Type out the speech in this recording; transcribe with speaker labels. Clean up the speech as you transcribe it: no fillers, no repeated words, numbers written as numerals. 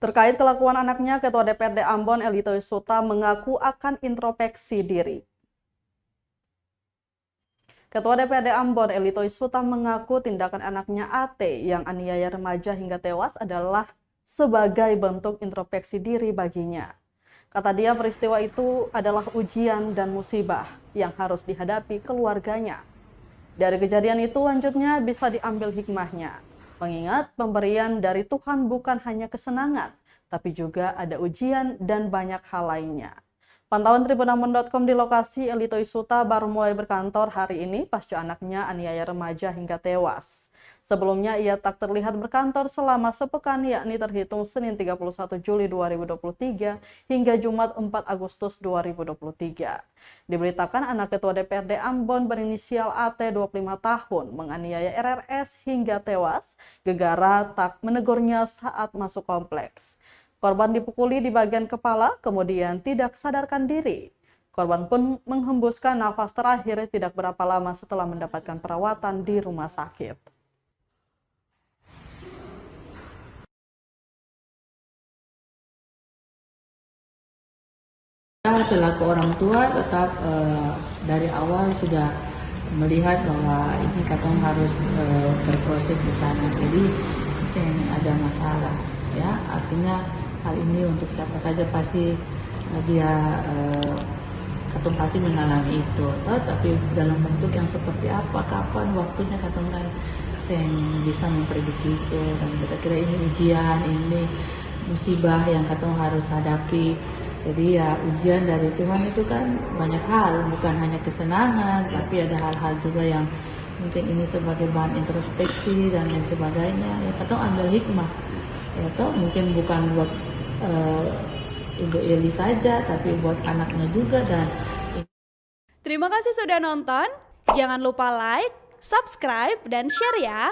Speaker 1: Terkait kelakuan anaknya, Ketua DPRD Ambon Elito Yusuta mengaku akan introspeksi diri. Ketua DPRD Ambon Elito Yusuta mengaku tindakan anaknya AT yang aniaya remaja hingga tewas adalah sebagai bentuk introspeksi diri baginya. Kata dia, peristiwa itu adalah ujian dan musibah yang harus dihadapi keluarganya. Dari kejadian itu lanjutnya bisa diambil hikmahnya, mengingat pemberian dari Tuhan bukan hanya kesenangan, tapi juga ada ujian dan banyak hal lainnya. Pantauan tribunambon.com di lokasi Elito Yusuta baru mulai berkantor hari ini pasca anaknya aniaya remaja hingga tewas. Sebelumnya ia tak terlihat berkantor selama sepekan, yakni terhitung Senin 31 Juli 2023 hingga Jumat 4 Agustus 2023. Diberitakan anak Ketua DPRD Ambon berinisial AT 25 tahun menganiaya RRS hingga tewas gegara tak menegurnya saat masuk kompleks. Korban dipukuli di bagian kepala, kemudian tidak sadarkan diri. Korban pun menghembuskan nafas terakhir tidak berapa lama setelah mendapatkan perawatan di rumah sakit.
Speaker 2: Selaku orang tua tetap dari awal sudah melihat bahwa ini katong harus berproses di sana, jadi ada masalah ya, artinya hal ini untuk siapa saja pasti dia katong pasti mengalami itu, tapi dalam bentuk yang seperti apa, kapan, waktunya katong kan saya bisa memprediksi itu, dan kita kira ini ujian, ini musibah yang katong harus hadapi. Jadi ya ujian dari Tuhan itu kan banyak hal, bukan hanya kesenangan, tapi ada hal-hal juga yang mungkin ini sebagai bahan introspeksi dan lain sebagainya. Ya katong ambil hikmah, ya toh mungkin bukan buat Ibu Eli saja, tapi buat anaknya juga. Dan
Speaker 3: terima kasih sudah nonton. Jangan lupa like, subscribe, dan share ya.